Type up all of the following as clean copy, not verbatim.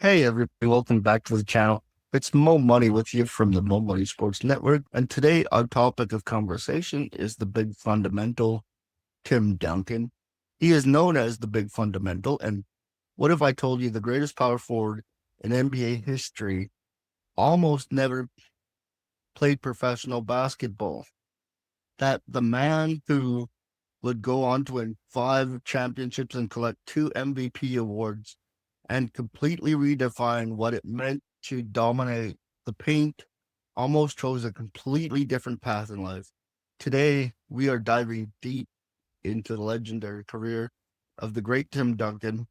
Hey everybody, welcome back to the channel. It's Mo Money with you from the Mo Money Sports Network, and today our topic of conversation is the big fundamental, Tim Duncan. He is known as the big fundamental, and what if I told you the greatest power forward in NBA history almost never played professional basketball? That the man who would go on to win 5 championships and collect 2 MVP awards and completely redefine what it meant to dominate the paint, almost chose a completely different path in life. Today, we are diving deep into the legendary career of the great Tim Duncan,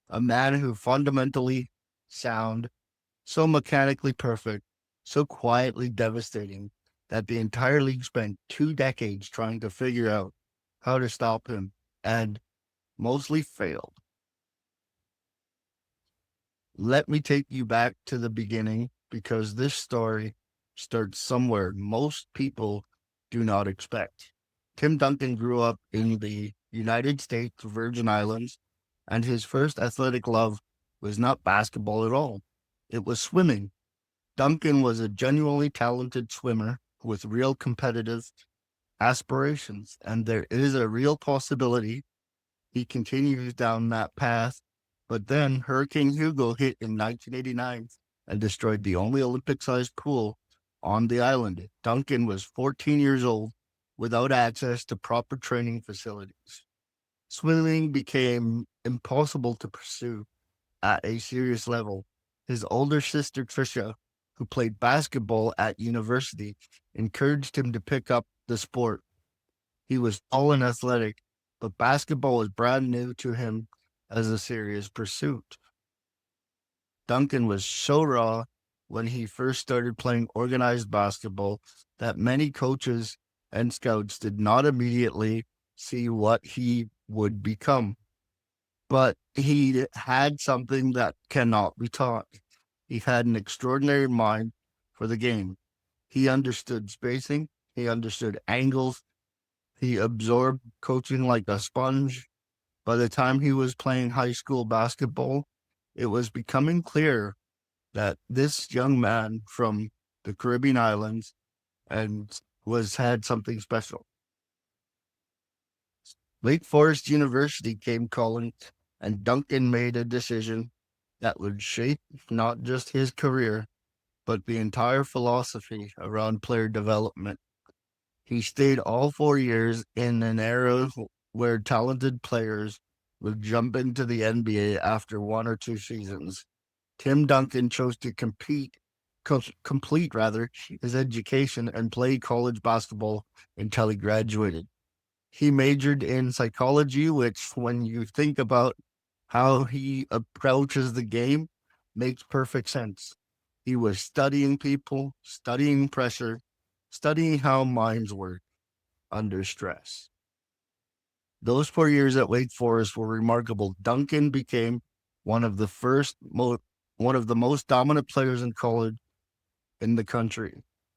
a man who fundamentally sound, so mechanically perfect, so quietly devastating that the entire league spent 2 decades trying to figure out how to stop him and mostly failed. Let me take you back to the beginning because this story starts somewhere most people do not expect. Tim Duncan grew up in the United States Virgin Islands, and his first athletic love was not basketball at all. It was swimming. Duncan was a genuinely talented swimmer with real competitive aspirations, and there is a real possibility he continues down that path. But then Hurricane Hugo hit in 1989 and destroyed the only Olympic sized pool on the island. Duncan was 14 years old without access to proper training facilities. Swimming became impossible to pursue at a serious level. His older sister, Trisha, who played basketball at university, encouraged him to pick up the sport. He was tall and athletic, but basketball was brand new to him as a serious pursuit. Duncan was so raw when he first started playing organized basketball that many coaches and scouts did not immediately see what he would become. But he had something that cannot be taught. He had an extraordinary mind for the game. He understood spacing, he understood angles, he absorbed coaching like a sponge. By the time he was playing high school basketball, it was becoming clear that this young man from the Caribbean islands and was had something special. Wake Forest University came calling, and Duncan made a decision that would shape not just his career, but the entire philosophy around player development. He stayed all 4 years in an era where talented players would jump into the NBA after 1 or 2 seasons. Tim Duncan chose to complete rather, his education and play college basketball until he graduated. He majored in psychology, which, when you think about how he approaches the game, makes perfect sense. He was studying people, studying pressure, studying how minds work under stress. Those 4 years at Wake Forest were remarkable. Duncan became one of the first, one of the most dominant players in college in the country,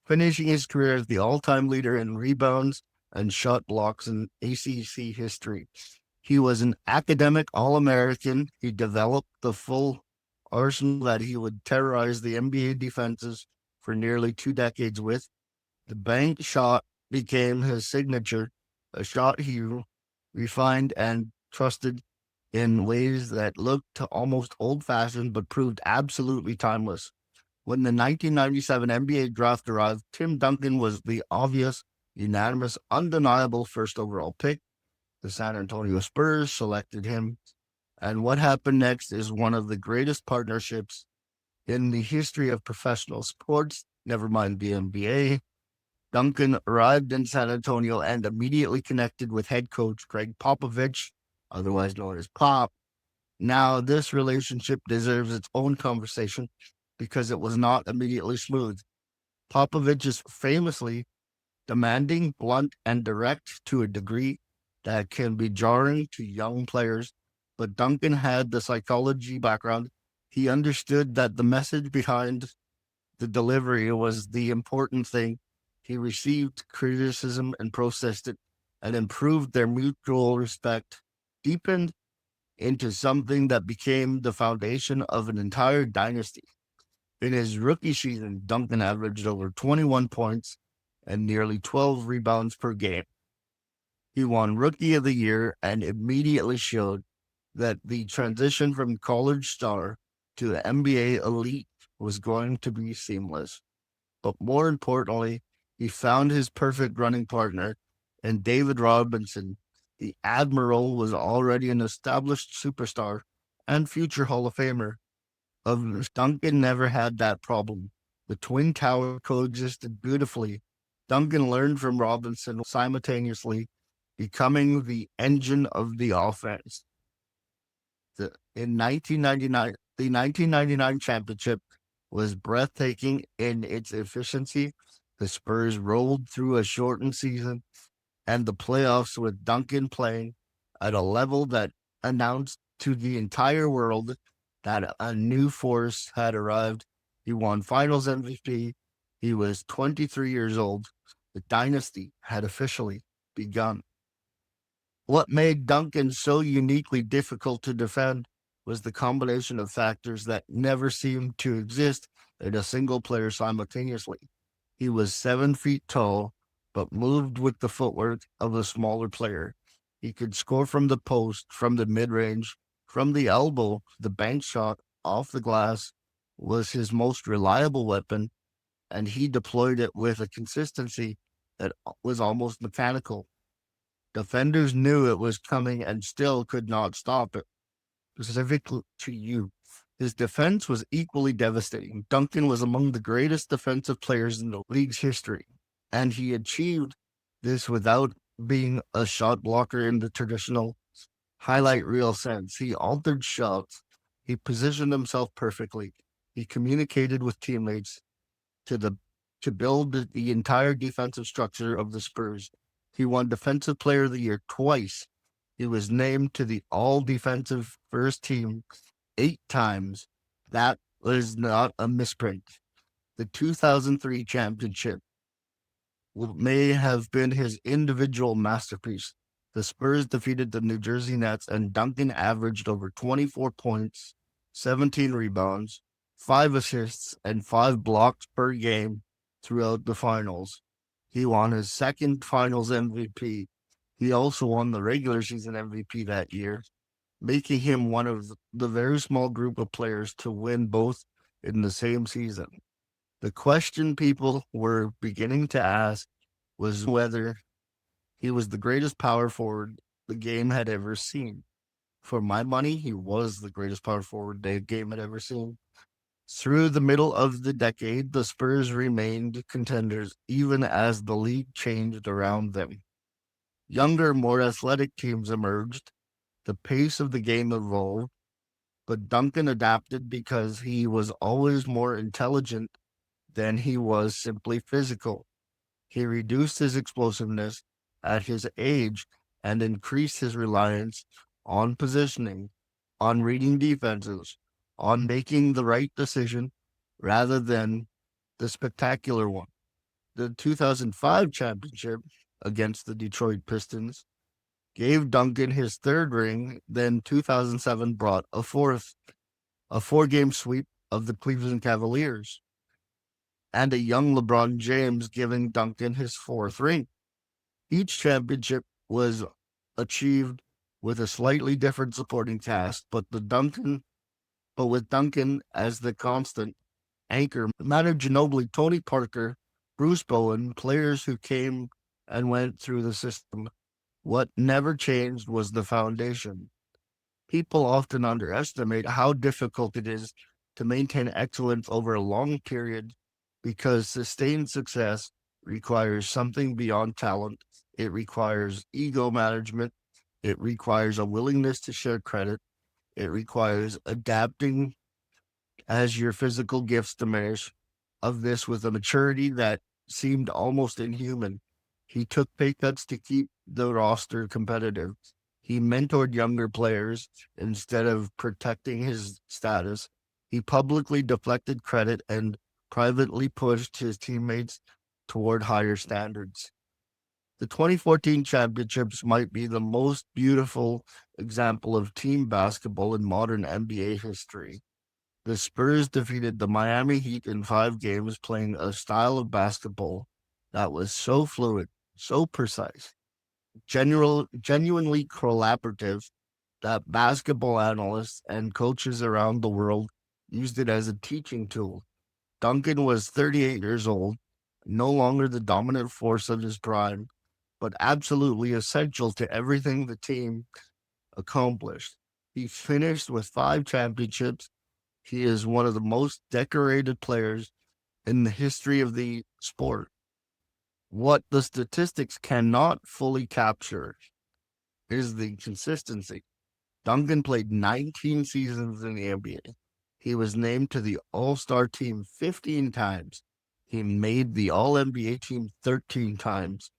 finishing his career as the all-time leader in rebounds and shot blocks in ACC history. He was an academic All-American. He developed the full arsenal that he would terrorize the NBA defenses for nearly 2 decades with. The bank shot became his signature, a shot he refined and trusted in ways that looked almost old fashioned but proved absolutely timeless. When the 1997 NBA draft arrived, Tim Duncan was the obvious, unanimous, undeniable first overall pick. The San Antonio Spurs selected him. And what happened next is one of the greatest partnerships in the history of professional sports, never mind the NBA. Duncan arrived in San Antonio and immediately connected with head coach Gregg Popovich, otherwise known as Pop. Now, this relationship deserves its own conversation because it was not immediately smooth. Popovich is famously demanding, blunt, and direct to a degree that can be jarring to young players, but Duncan had the psychology background. He understood that the message behind the delivery was the important thing. He received criticism and processed it and improved their mutual respect, deepened into something that became the foundation of an entire dynasty. In his rookie season, Duncan averaged over 21 points and nearly 12 rebounds per game. He won Rookie of the Year and immediately showed that the transition from college star to the NBA elite was going to be seamless. But more importantly, he found his perfect running partner in David Robinson. The Admiral was already an established superstar and future Hall of Famer. Duncan never had that problem. The Twin Towers coexisted beautifully. Duncan learned from Robinson simultaneously, becoming the engine of the offense. In 1999, the 1999 championship was breathtaking in its efficiency. The Spurs rolled through a shortened season and the playoffs with Duncan playing at a level that announced to the entire world that a new force had arrived. He won Finals MVP. He was 23 years old. The dynasty had officially begun. What made Duncan so uniquely difficult to defend was the combination of factors that never seemed to exist in a single player simultaneously. He was 7 feet tall, but moved with the footwork of a smaller player. He could score from the post, from the mid range, from the elbow. The bank shot off the glass was his most reliable weapon, and he deployed it with a consistency that was almost mechanical. Defenders knew it was coming and still could not stop it. Specific to you, his defense was equally devastating. Duncan was among the greatest defensive players in the league's history, and he achieved this without being a shot blocker in the traditional highlight reel sense. He altered shots, he positioned himself perfectly, he communicated with teammates, to the to build the entire defensive structure of the Spurs. He won Defensive Player of the Year twice. He was named to the All Defensive First Team 8 times. That was not a misprint. The 2003 championship may have been his individual masterpiece. The Spurs defeated the New Jersey Nets, and Duncan averaged over 24 points, 17 rebounds, 5 assists, and 5 blocks per game throughout the finals. He won his second finals MVP. He also won the regular season MVP that year, making him one of the very small group of players to win both in the same season. The question people were beginning to ask was whether he was the greatest power forward the game had ever seen. For my money, he was the greatest power forward the game had ever seen. Through the middle of the decade, the Spurs remained contenders even as the league changed around them. Younger, more athletic teams emerged. The pace of the game evolved, but Duncan adapted because he was always more intelligent than he was simply physical. He reduced his explosiveness at his age and increased his reliance on positioning, on reading defenses, on making the right decision rather than the spectacular one. The 2005 championship against the Detroit Pistons gave Duncan his third ring, then 2007 brought a 4 game sweep of the Cleveland Cavaliers, and a young LeBron James giving Duncan his fourth ring. Each championship was achieved with a slightly different supporting cast, but with Duncan as the constant anchor, Manu Ginobili, Tony Parker, Bruce Bowen, players who came and went through the system. What never changed was the foundation. People often underestimate how difficult it is to maintain excellence over a long period because sustained success requires something beyond talent. It requires ego management. It requires a willingness to share credit. It requires adapting as your physical gifts diminish, of this with a maturity that seemed almost inhuman. He took pay cuts to keep the roster competitive. He mentored younger players instead of protecting his status. He publicly deflected credit and privately pushed his teammates toward higher standards. The 2014 championships might be the most beautiful example of team basketball in modern NBA history. The Spurs defeated the Miami Heat in 5 games, playing a style of basketball that was so fluid, so precise, genuinely collaborative that basketball analysts and coaches around the world used it as a teaching tool. Duncan was 38 years old, no longer the dominant force of his prime, but absolutely essential to everything the team accomplished. He finished with 5 championships. He is one of the most decorated players in the history of the sport. What the statistics cannot fully capture is the consistency. Duncan played 19 seasons in the NBA. He was named to the All Star team 15 times. He made the All NBA team 13 times.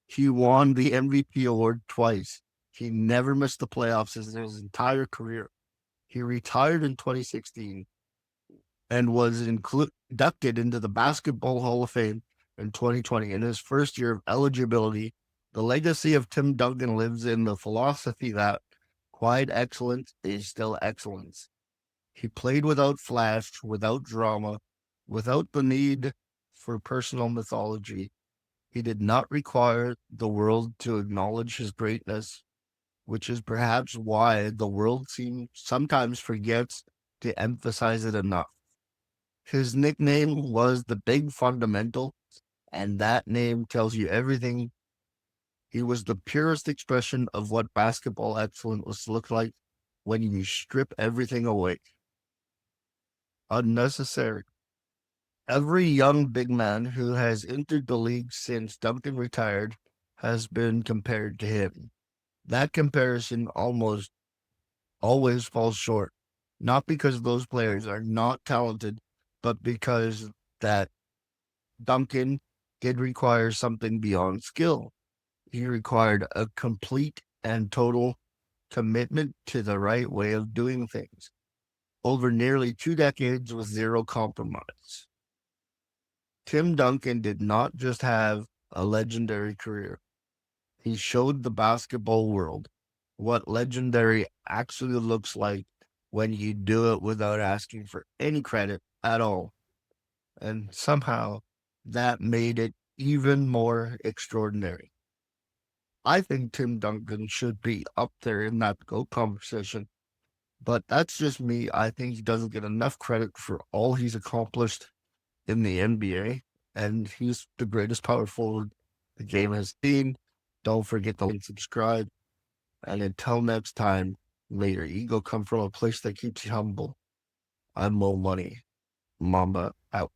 He won the MVP award twice. He never missed the playoffs in his entire career. He retired in 2016 and was inducted into the Basketball Hall of Fame in 2020. In his first year of eligibility, the legacy of Tim Duncan lives in the philosophy that quiet excellence is still excellence. He played without flash, without drama, without the need for personal mythology. He did not require the world to acknowledge his greatness, which is perhaps why the world sometimes forgets to emphasize it enough. His nickname was the Big Fundamental, and that name tells you everything. He was the purest expression of what basketball excellence looks like when you strip everything away. Unnecessary. Every young big man who has entered the league since Duncan retired has been compared to him. That comparison almost always falls short, not because those players are not talented, but because that Duncan did require something beyond skill. He required a complete and total commitment to the right way of doing things over nearly 2 decades with zero compromise. Tim Duncan did not just have a legendary career, he showed the basketball world what legendary actually looks like when you do it without asking for any credit at all. And somehow that made it even more extraordinary. I think Tim Duncan should be up there in that GOAT conversation, but that's just me. I think he doesn't get enough credit for all he's accomplished in the NBA, and he's the greatest power forward the game has seen. Don't forget to like and subscribe. And until next time, may your ego come from a place that keeps you humble. I'm Mo Money. Mamba out.